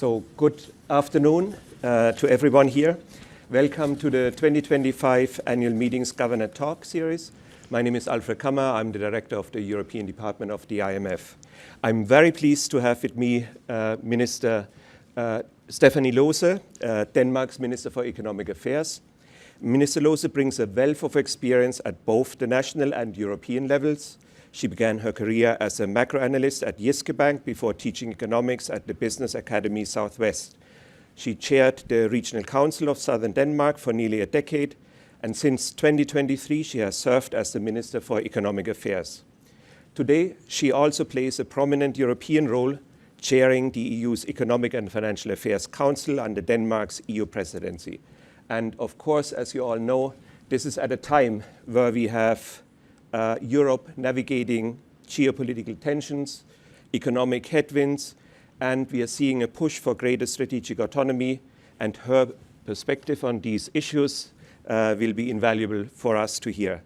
So good afternoon to everyone here. Welcome to the 2025 Annual Meetings Governor Talk series. My name is Alfred Kammer. I'm the Director of the European Department of the IMF. I'm very pleased to have with me Minister Stephanie Lose, Denmark's Minister for Economic Affairs. Minister Lose brings a wealth of experience at both the national and European levels. She began her career as a macro analyst at Jyske Bank before teaching economics at the Business Academy Southwest. She chaired the Regional Council of Southern Denmark for nearly a decade, and since 2023 she has served as the Minister for Economic Affairs. Today, she also plays a prominent European role, chairing the EU's Economic and Financial Affairs Council under Denmark's EU presidency. And of course, as you all know, this is at a time where we have Europe navigating geopolitical tensions, economic headwinds, and we are seeing a push for greater strategic autonomy, and her perspective on these issues will be invaluable for us to hear.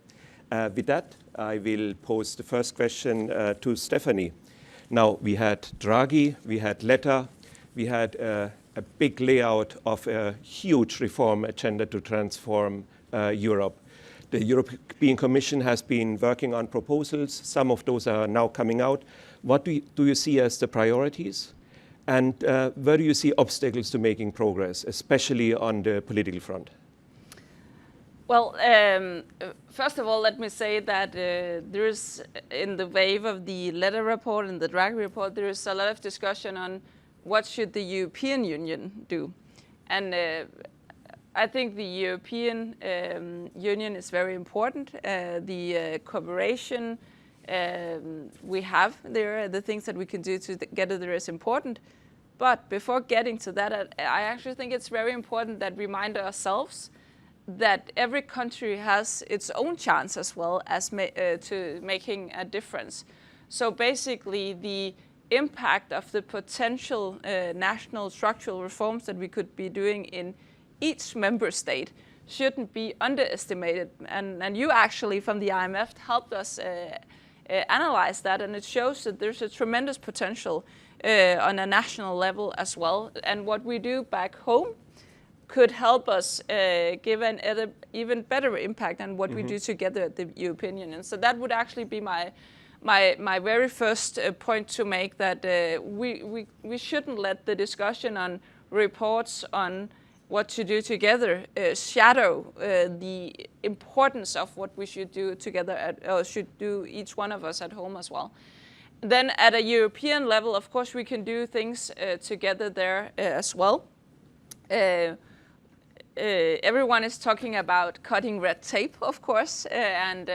With that, I will pose the first question to Stephanie. Now, we had Draghi, we had Letta, we had a big layout of a huge reform agenda to transform Europe. The European Commission has been working on proposals. Some of those are now coming out. What do you see as the priorities? And where do you see obstacles to making progress, especially on the political front? Well, first of all, let me say that there is, in the wave of the Letta report and the Draghi report, there is a lot of discussion on what should the European Union do. And I think the European Union is very important. The cooperation we have there, the things that we can do together there is important. But before getting to that, I actually think it's very important that we remind ourselves that every country has its own chance as well as to making a difference. So basically, the impact of the potential national structural reforms that we could be doing in each member state shouldn't be underestimated. And you actually, from the IMF, helped us analyze that, and it shows that there's a tremendous potential on a national level as well. And what we do back home could help us give an even better impact on what we do together at the European Union. So that would actually be my very first point to make, that we shouldn't let the discussion on reports on what to do together shadow the importance of what we should do together, or should do each one of us at home as well. Then at a European level, of course, we can do things together there as well. Everyone is talking about cutting red tape, of course, and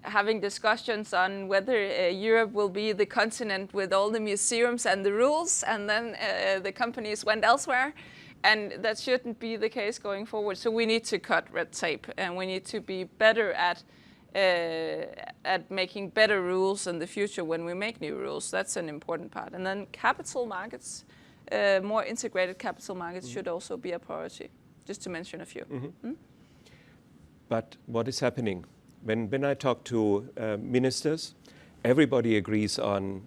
having discussions on whether Europe will be the continent with all the museums and the rules, and then the companies went elsewhere. And that shouldn't be the case going forward. So we need to cut red tape, and we need to be better at making better rules in the future when we make new rules. That's an important part. And then capital markets, more integrated capital markets should also be a priority, just to mention a few. But what is happening? When I talk to ministers, everybody agrees on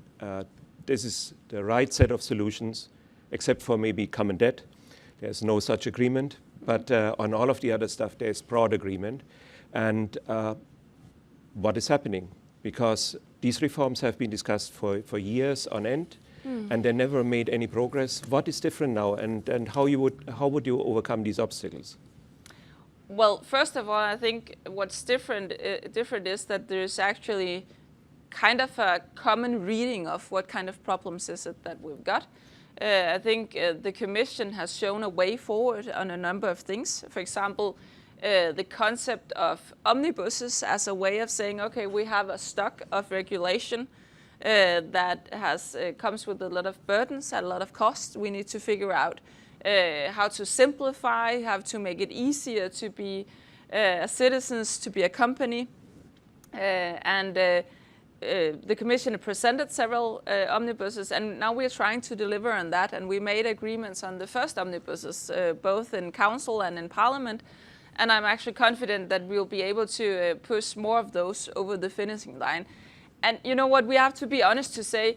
this is the right set of solutions, except for maybe common debt. There's no such agreement, but on all of the other stuff, there's broad agreement. And what is happening? Because these reforms have been discussed for years on end, and they never made any progress. What is different now, and how would you overcome these obstacles? Well, first of all, I think what's different is that there's actually kind of a common reading of what kind of problems is it that we've got. I think the Commission has shown a way forward on a number of things. For example, the concept of omnibuses as a way of saying, okay, we have a stock of regulation that comes with a lot of burdens, a lot of costs. We need to figure out how to simplify, how to make it easier to be citizens, to be a company. The Commission presented several omnibuses, and now we're trying to deliver on that. And we made agreements on the first omnibuses, both in Council and in Parliament. And I'm actually confident that we'll be able to push more of those over the finishing line. And you know what, we have to be honest to say,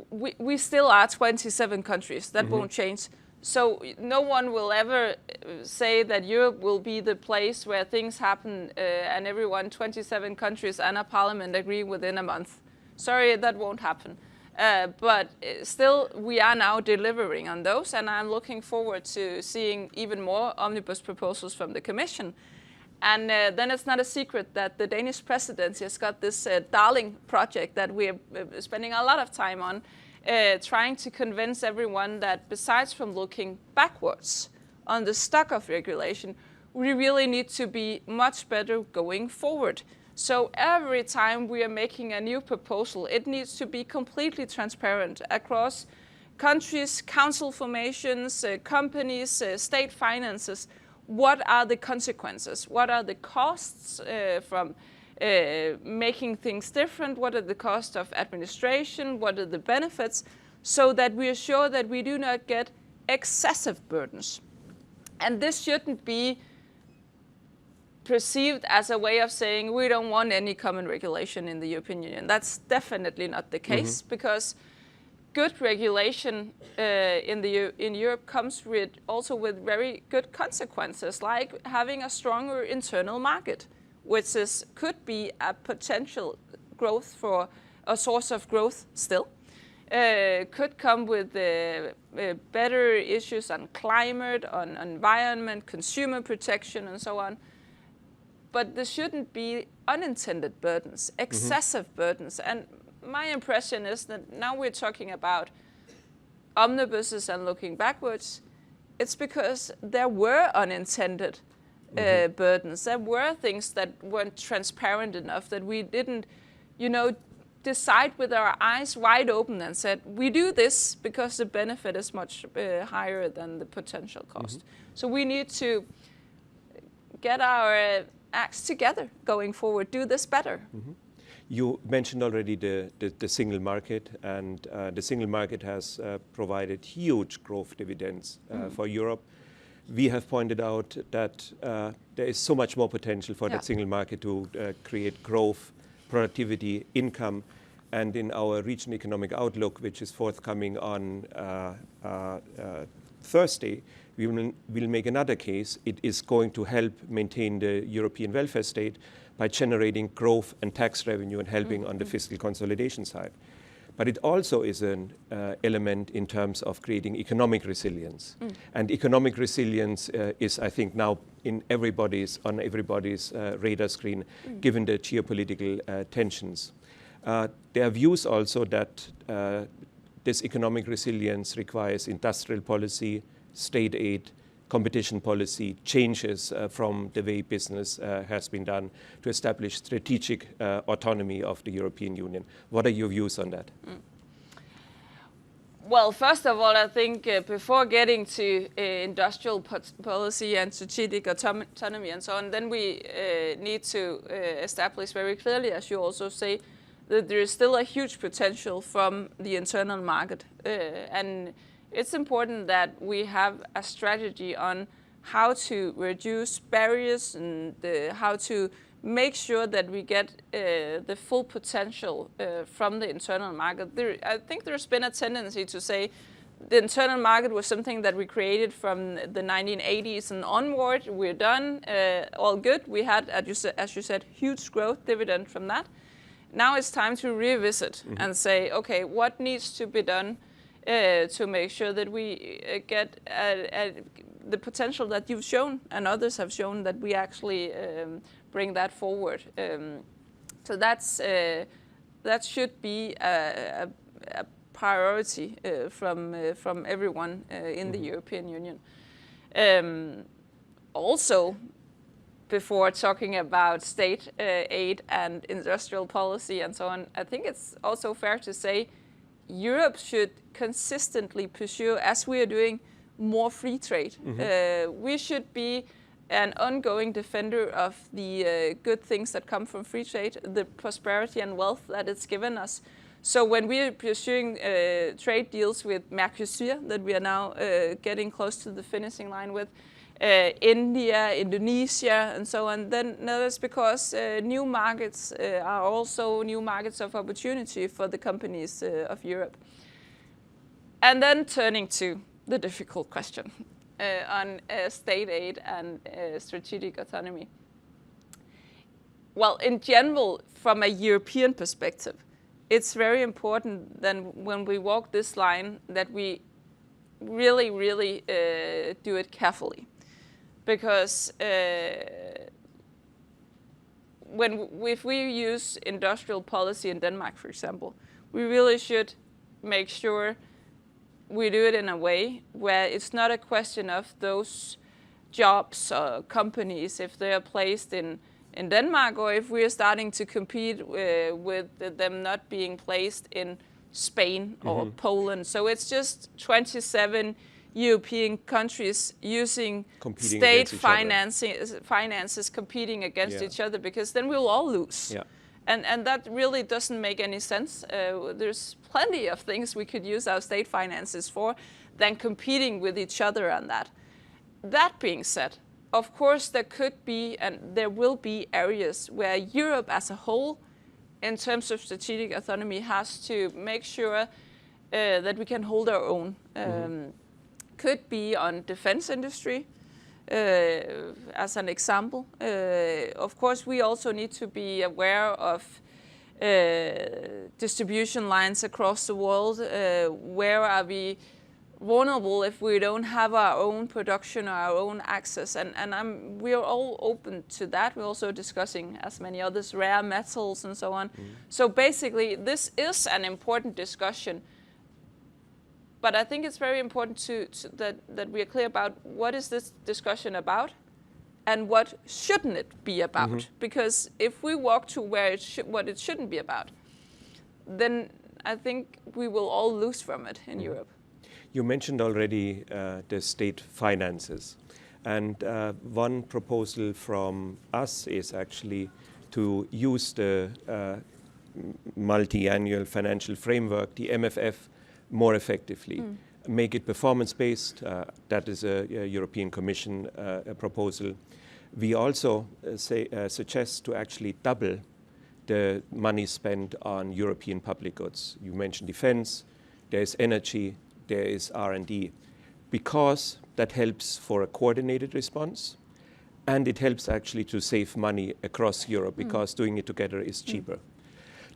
we still are 27 countries. That won't change. So no one will ever say that Europe will be the place where things happen and everyone, 27 countries and a parliament agree within a month. Sorry, that won't happen. But still, we are now delivering on those, and I'm looking forward to seeing even more omnibus proposals from the Commission. And then it's not a secret that the Danish presidency has got this darling project that we're spending a lot of time on, trying to convince everyone that besides from looking backwards on the stock of regulation, we really need to be much better going forward. So every time we are making a new proposal, it needs to be completely transparent across countries, council formations, companies, state finances. What are the consequences? What are the costs from making things different? What are the costs of administration? What are the benefits? So that we are sure that we do not get excessive burdens. And this shouldn't be perceived as a way of saying we don't want any common regulation in the European Union. That's definitely not the case, because good regulation in Europe comes also with very good consequences, like having a stronger internal market, which could be a potential growth for a source of growth still. Could come with better issues on climate, on environment, consumer protection, and so on. But there shouldn't be unintended burdens, excessive burdens. And my impression is that now we're talking about omnibuses and looking backwards. It's because there were unintended burdens. There were things that weren't transparent enough, that we didn't, decide with our eyes wide open and said, we do this because the benefit is much higher than the potential cost. So we need to get our acts together going forward, do this better. You mentioned already the single market, and the single market has provided huge growth dividends for Europe. We have pointed out that there is so much more potential for that single market to create growth, productivity, income, and in our Regional Economic Outlook, which is forthcoming on Thursday, we'll make another case. It is going to help maintain the European welfare state by generating growth and tax revenue and helping on the fiscal consolidation side. But it also is an element in terms of creating economic resilience. And economic resilience is, I think, now on everybody's radar screen, given the geopolitical tensions. There are views also that this economic resilience requires industrial policy, state aid, competition policy, changes from the way business has been done to establish strategic autonomy of the European Union. What are your views on that? Well, first of all, I think before getting to industrial policy and strategic autonomy and so on, then we need to establish very clearly, as you also say, that there is still a huge potential from the internal market. And it's important that we have a strategy on how to reduce barriers and how to make sure that we get the full potential from the internal market. I think there's been a tendency to say the internal market was something that we created from the 1980s and onward. We're done, all good. We had, as you said, huge growth dividend from that. Now it's time to revisit and say, okay, what needs to be done to make sure that we get the potential that you've shown and others have shown, that we actually bring that forward. So that should be a priority from everyone in the European Union. Also, before talking about state aid and industrial policy and so on, I think it's also fair to say Europe should consistently pursue, as we are doing, more free trade. We should be an ongoing defender of the good things that come from free trade, the prosperity and wealth that it's given us. So when we are pursuing trade deals with Mercosur, that we are now getting close to the finishing line with, India, Indonesia, and so on, then that's because new markets are also new markets of opportunity for the companies of Europe. And then turning to the difficult question on state aid and strategic autonomy. Well, in general, from a European perspective, it's very important then when we walk this line that we really, really do it carefully. Because if we use industrial policy in Denmark, for example, we really should make sure we do it in a way where it's not a question of those jobs or companies, if they are placed in Denmark, or if we are starting to compete with them not being placed in Spain or Poland. So it's just 27 European countries using state finances competing against each other, because then we'll all lose. Yeah. And that really doesn't make any sense. There's plenty of things we could use our state finances for than competing with each other on that. That being said, of course there could be and there will be areas where Europe as a whole, in terms of strategic autonomy, has to make sure that we can hold our own. Could be on defense industry, as an example. Of course, we also need to be aware of distribution lines across the world. Where are we vulnerable if we don't have our own production or our own access? And we are all open to that. We're also discussing, as many others, rare metals and so on. So basically, this is an important discussion. But I think it's very important that we are clear about what is this discussion about and what shouldn't it be about. Because if we walk to where what it shouldn't be about, then I think we will all lose from it in Europe. You mentioned already the state finances. And one proposal from us is actually to use the multi-annual financial framework, the MFF, more effectively. Make it performance-based. That is a European Commission proposal. We also suggest to actually double the money spent on European public goods. You mentioned defense, there is energy, there is R&D, because that helps for a coordinated response, and it helps actually to save money across Europe, because doing it together is cheaper.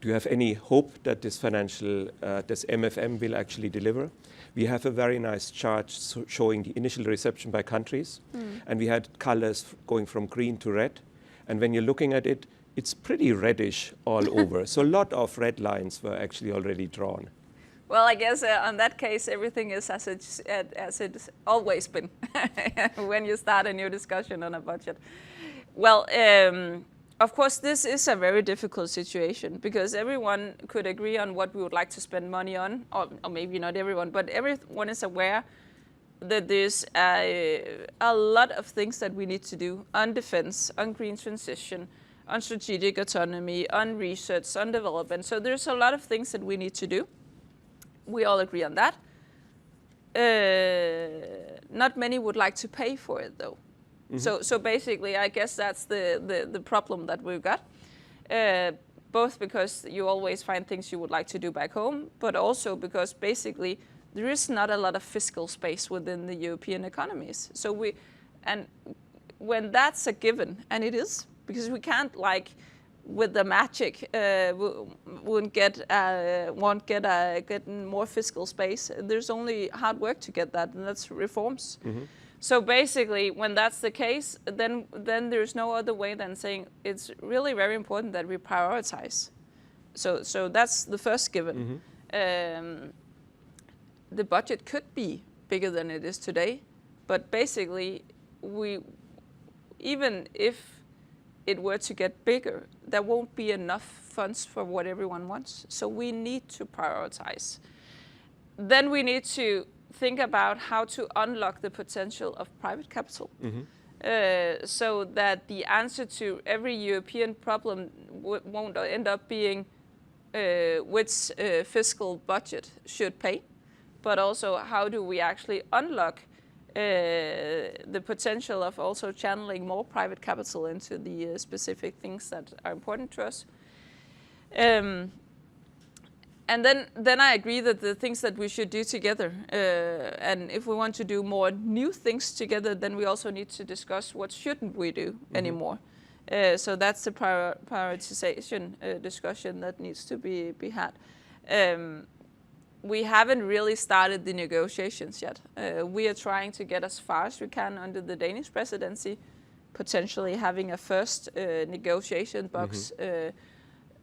Do you have any hope that this this MFM will actually deliver? We have a very nice chart showing the initial reception by countries, and we had colors going from green to red. And when you're looking at it, it's pretty reddish all over. So a lot of red lines were actually already drawn. Well, I guess on that case, everything is as it's always been when you start a new discussion on a budget. Well, of course, this is a very difficult situation, because everyone could agree on what we would like to spend money on, or maybe not everyone, but everyone is aware that there's a lot of things that we need to do on defense, on green transition, on strategic autonomy, on research, on development. So there's a lot of things that we need to do. We all agree on that. Not many would like to pay for it, though. So basically, I guess that's the problem that we've got. Both because you always find things you would like to do back home, but also because basically there is not a lot of fiscal space within the European economies. So when that's a given, and it is, because we can't, like, with the magic, won't get more fiscal space. There's only hard work to get that, and that's reforms. So basically, when that's the case, then there's no other way than saying it's really very important that we prioritize. So that's the first given. The budget could be bigger than it is today, but basically, even if it were to get bigger, there won't be enough funds for what everyone wants. So we need to prioritize. Then we need to think about how to unlock the potential of private capital, so that the answer to every European problem won't end up being which fiscal budget should pay, but also how do we actually unlock the potential of also channeling more private capital into the specific things that are important to us. And then I agree that the things that we should do together, and if we want to do more new things together, then we also need to discuss what shouldn't we do anymore. So that's the prioritization discussion that needs to be had. We haven't really started the negotiations yet. We are trying to get as far as we can under the Danish presidency, potentially having a first negotiation box.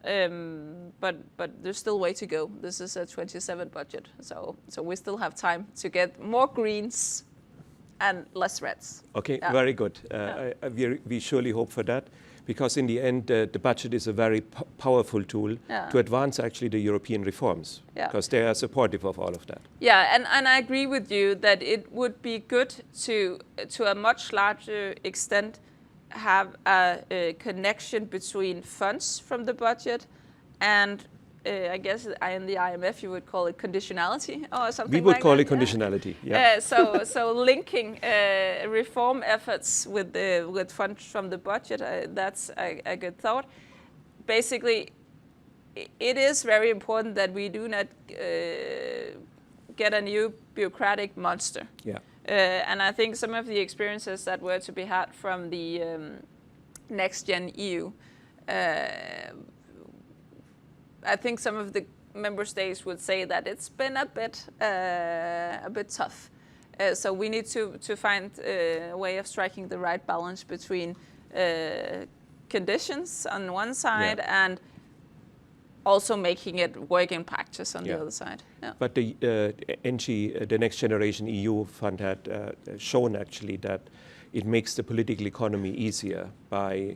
But there's still way to go. This is a 27 budget, so we still have time to get more greens and less reds. Okay, very good. We surely hope for that, because in the end, the budget is a very powerful tool to advance actually the European reforms, because they are supportive of all of that. Yeah, and I agree with you that it would be good to a much larger extent have a connection between funds from the budget and I guess in the IMF you would call it conditionality or something. We would like call that. it conditionality. Yeah. So linking reform efforts with funds from the budget, that's a good thought. Basically, it is very important that we do not get a new bureaucratic monster. Yeah. And I think some of the experiences that were to be had from the Next Gen EU, I think some of the member states would say that it's been a bit tough. So we need to find a way of striking the right balance between conditions on one side and also making it work in practice on the other side. Yeah. But the the Next Generation EU fund had shown actually that it makes the political economy easier by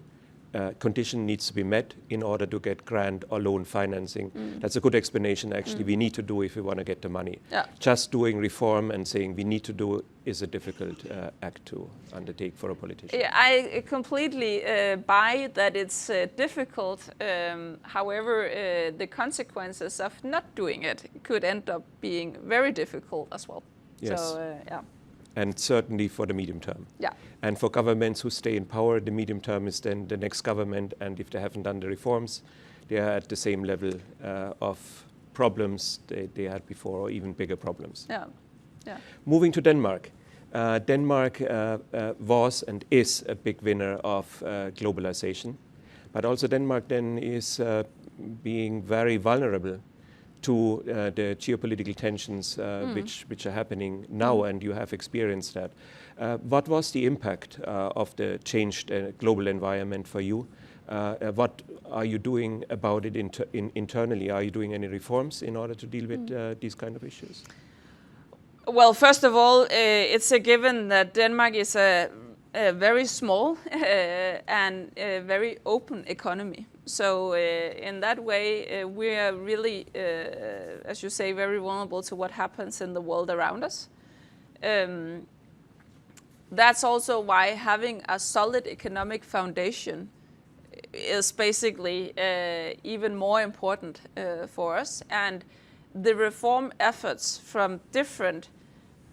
condition needs to be met in order to get grant or loan financing. That's a good explanation actually we need to do if we want to get the money. Yeah. Just doing reform and saying we need to do is a difficult act to undertake for a politician. Yeah, I completely buy that it's difficult. However, the consequences of not doing it could end up being very difficult as well. Yes. So, yeah. And certainly for the medium term. Yeah. And for governments who stay in power, the medium term is then the next government, and if they haven't done the reforms, they are at the same level of problems they had before, or even bigger problems. Yeah. Yeah. Moving to Denmark. Denmark was and is a big winner of globalization, but also Denmark then is being very vulnerable to the geopolitical tensions which are happening now, and you have experienced that. What was the impact of the changed global environment for you? What are you doing about it internally? Are you doing any reforms in order to deal with these kind of issues? Well, first of all, it's a given that Denmark is a very small and a very open economy. So in that way, we are really, as you say, very vulnerable to what happens in the world around us. That's also why having a solid economic foundation is basically even more important for us. And the reform efforts from different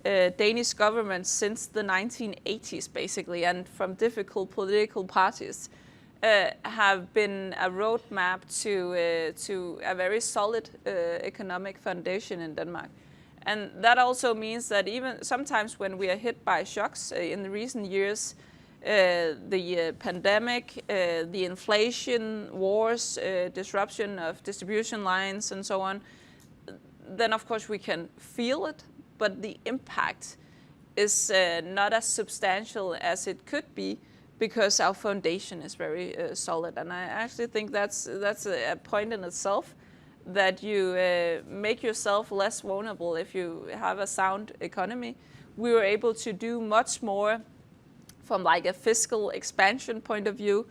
Danish governments since the 1980s, basically, and from difficult political parties, have been a roadmap to a very solid economic foundation in Denmark. And that also means that even sometimes when we are hit by shocks in the recent years, the pandemic, the inflation, wars, disruption of distribution lines and so on, then of course we can feel it, but the impact is not as substantial as it could be, because our foundation is very solid. And I actually think that's a point in itself, that you make yourself less vulnerable if you have a sound economy. We were able to do much more from like a fiscal expansion point of view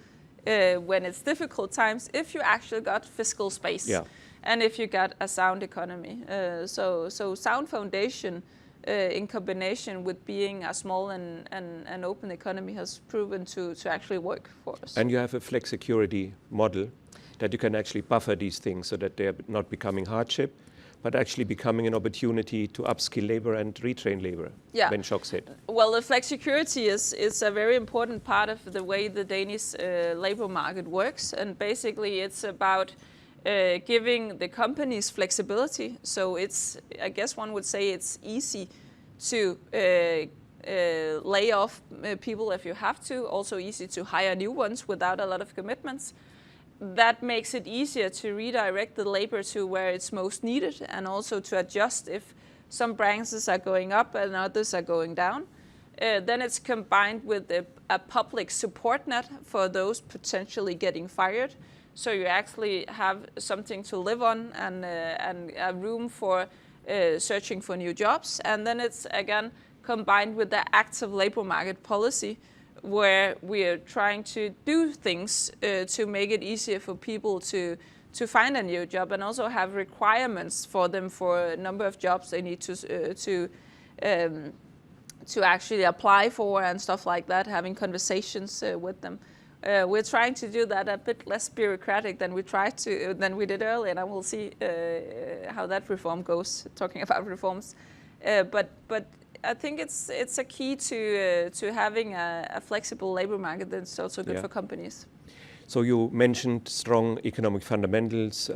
when it's difficult times, if you actually got fiscal space and if you got a sound economy. So sound foundation in combination with being a small and open economy has proven to actually work for us. And you have a flexicurity model that you can actually buffer these things so that they're not becoming hardship, but actually becoming an opportunity to upskill labor and retrain labor when shocks hit? Well, the flexicurity is a very important part of the way the Danish labor market works. And basically it's about giving the companies flexibility. So it's, I guess one would say it's easy to lay off people if you have to, also easy to hire new ones without a lot of commitments. That makes it easier to redirect the labor to where it's most needed, and also to adjust if some branches are going up and others are going down. Then it's combined with a public support net for those potentially getting fired. So you actually have something to live on and a room for searching for new jobs. And then it's again combined with the active labor market policy, where we are trying to do things to make it easier for people to find a new job, and also have requirements for them for a number of jobs they need to actually apply for and stuff like that, having conversations with them. We're trying to do that a bit less bureaucratic than we did earlier, and I will see how that reform goes, talking about reforms. But I think it's a key to having a flexible labor market that's also good for companies. So you mentioned strong economic fundamentals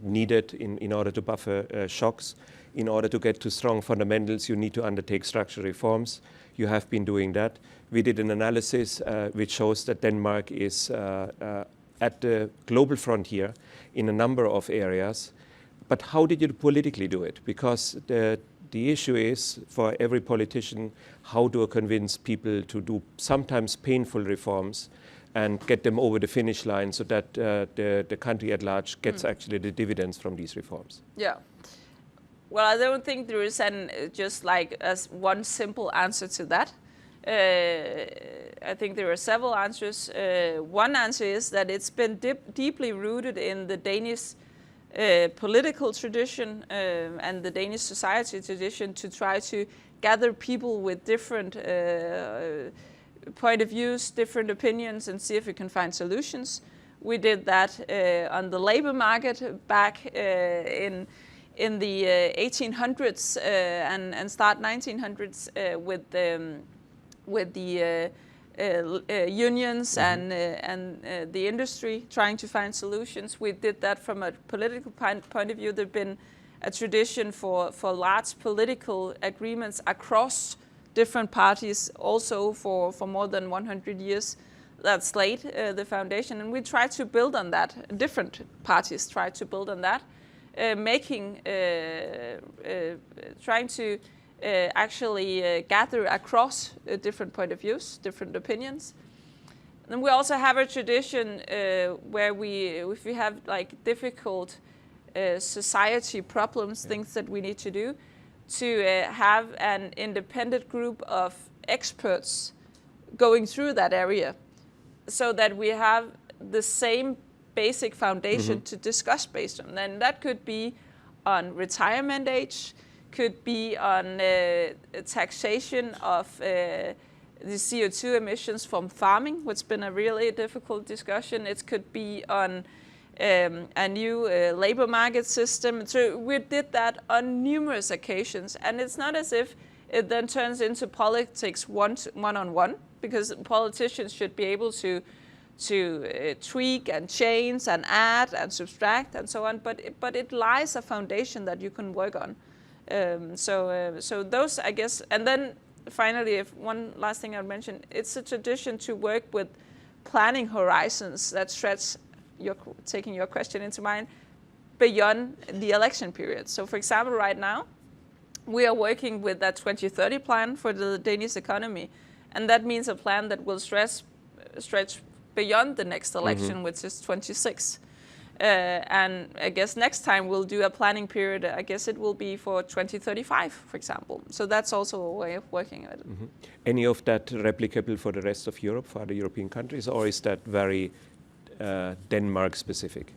needed in order to buffer shocks. In order to get to strong fundamentals, you need to undertake structural reforms. You have been doing that. We did an analysis which shows that Denmark is at the global frontier in a number of areas. But how did you politically do it? Because the issue is, for every politician, how do I convince people to do sometimes painful reforms and get them over the finish line so that the country at large gets actually the dividends from these reforms? Yeah. Well, I don't think there is just like one simple answer to that. I think there are several answers. One answer is that it's been deeply rooted in the Danish political tradition and the Danish society tradition to try to gather people with different point of views, different opinions, and see if we can find solutions. We did that on the labor market back in the 1800s and start 1900s with the unions and the industry trying to find solutions. We did that from a political point of view. There's been a tradition for large political agreements across different parties also for more than 100 years. That's laid the foundation, and we try to build on that. Different parties try to build on that, trying to actually gather across different point of views, different opinions. And we also have a tradition where if we have like difficult society problems, things that we need to do, to have an independent group of experts going through that area, so that we have the same basic foundation to discuss based on. And that could be on retirement age, could be on taxation of the CO2 emissions from farming, which has been a really difficult discussion. It could be on a new labor market system. So we did that on numerous occasions, and it's not as if it then turns into politics one-on-one, because politicians should be able to tweak and change and add and subtract and so on, but it lies a foundation that you can work on. So those, I guess, and then finally, if one last thing I would mention, it's a tradition to work with planning horizons that stretch, taking your question into mind, beyond the election period. So for example, right now, we are working with that 2030 plan for the Danish economy, and that means a plan that will stretch beyond the next election, which is 26. And I guess next time we'll do a planning period, I guess it will be for 2035, for example. So that's also a way of working with it. Any of that replicable for the rest of Europe, for other European countries, or is that very Denmark specific?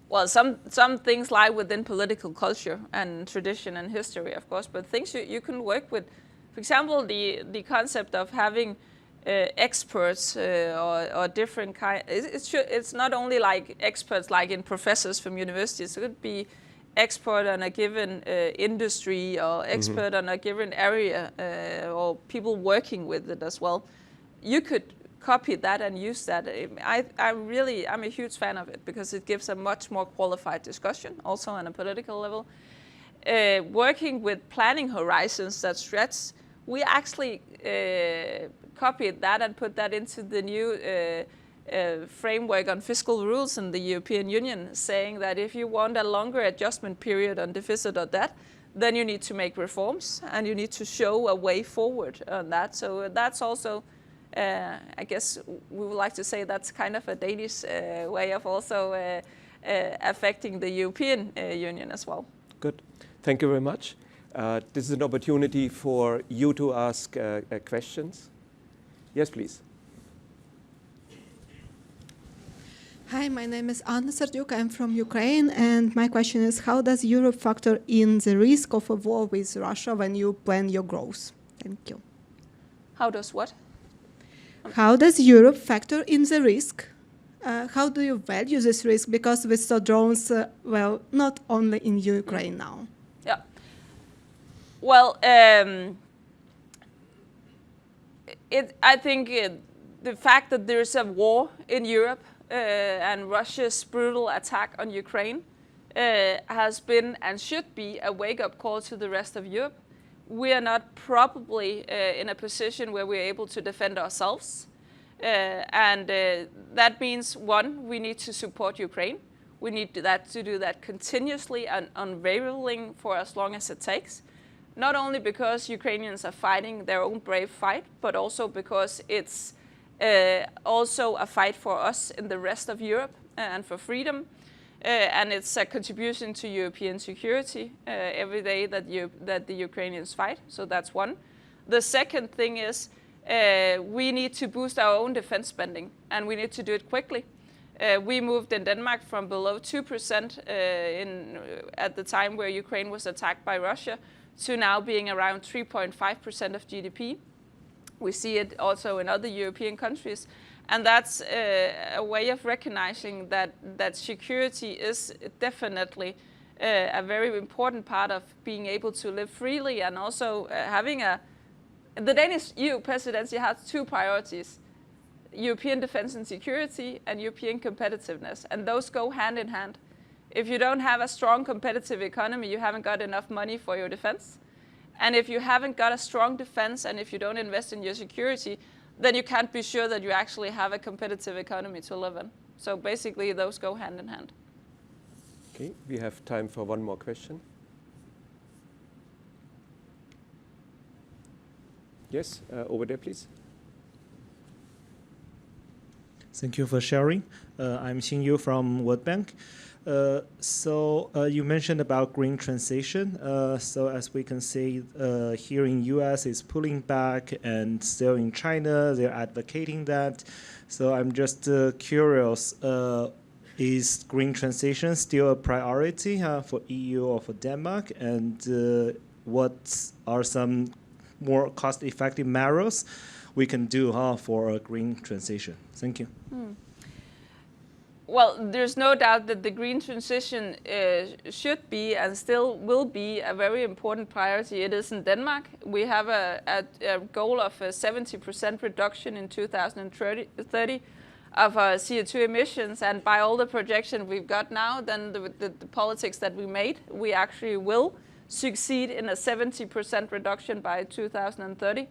Well, some things lie within political culture and tradition and history, of course, but things you can work with. For example, the concept of having experts or different kind. It's not only like experts like in professors from universities. It could be expert on a given industry or expert on a given area or people working with it as well. You could copy that and use that. I'm a huge fan of it because it gives a much more qualified discussion, also on a political level. Working with planning horizons that stretch, we actually copied that and put that into the new framework on fiscal rules in the European Union, saying that if you want a longer adjustment period on deficit or debt, then you need to make reforms and you need to show a way forward on that. So that's also, I guess we would like to say that's kind of a Danish way of also affecting the European Union as well. Good. Thank you very much. This is an opportunity for you to ask questions. Yes, please. Hi, my name is Anna Serdyuk. I'm from Ukraine, and my question is, how does Europe factor in the risk of a war with Russia when you plan your growth? Thank you. How does what? How does Europe factor in the risk? How do you value this risk? Because we saw drones, well, not only in Ukraine now. Yeah. Well, I think the fact that there's a war in Europe and Russia's brutal attack on Ukraine has been and should be a wake-up call to the rest of Europe. We are not probably in a position where we're able to defend ourselves. And that means, one, we need to support Ukraine. We need to do that continuously and unwavering for as long as it takes. Not only because Ukrainians are fighting their own brave fight, but also because it's also a fight for us in the rest of Europe and for freedom. And it's a contribution to European security every day that the Ukrainians fight. So that's one. The second thing is we need to boost our own defense spending, and we need to do it quickly. We moved in Denmark from below 2% at the time where Ukraine was attacked by Russia to now being around 3.5% of GDP. We see it also in other European countries. And that's a way of recognizing that security is definitely a very important part of being able to live freely, and also having the Danish EU presidency has two priorities: European defense and security and European competitiveness. And those go hand in hand. If you don't have a strong competitive economy, you haven't got enough money for your defense. And if you haven't got a strong defense and if you don't invest in your security, then you can't be sure that you actually have a competitive economy to live in. So basically, those go hand in hand. Okay, we have time for one more question. Yes, over there, please. Thank you for sharing. I'm Xin Yu from World Bank. So you mentioned about green transition. So as we can see, here in US is pulling back, and still in China, they're advocating that. So I'm just curious, is green transition still a priority for EU or for Denmark? And what are some more cost-effective measures we can do for a green transition? Thank you. Well, there's no doubt that the green transition should be and still will be a very important priority. It is in Denmark. We have a goal of a 70% reduction in 2030 of our CO2 emissions. And by all the projections we've got now, then the politics that we made, we actually will succeed in a 70% reduction by 2030.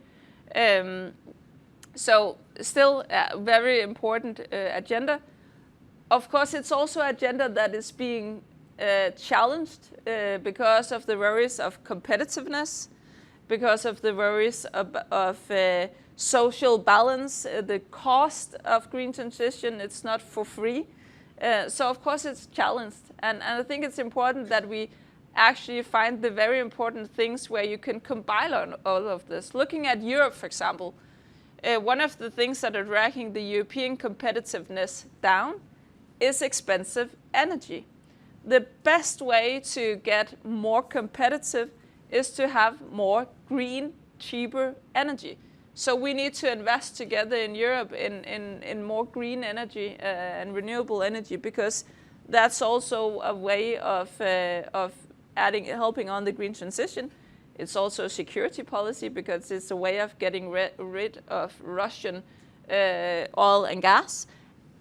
So still a very important agenda. Of course, it's also an agenda that is being challenged because of the worries of competitiveness, because of the worries of social balance, the cost of green transition. It's not for free. So of course it's challenged. And I think it's important that we actually find the very important things where you can combine all of this. Looking at Europe, for example, one of the things that are dragging the European competitiveness down is expensive energy. The best way to get more competitive is to have more green, cheaper energy. So we need to invest together in Europe in more green energy and renewable energy, because that's also a way of helping on the green transition. It's also a security policy because it's a way of getting rid of Russian oil and gas.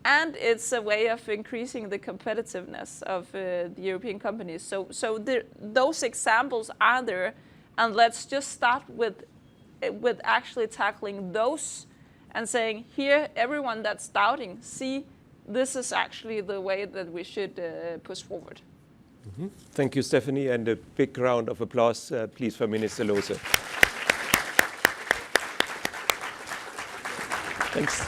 And it's a way of increasing the competitiveness of the European companies. So those examples are there, and let's just start with actually tackling those and saying, here, everyone that's doubting, see, this is actually the way that we should push forward. Mm-hmm. Thank you, Stephanie, and a big round of applause, please, for Minister Lohse. Thanks.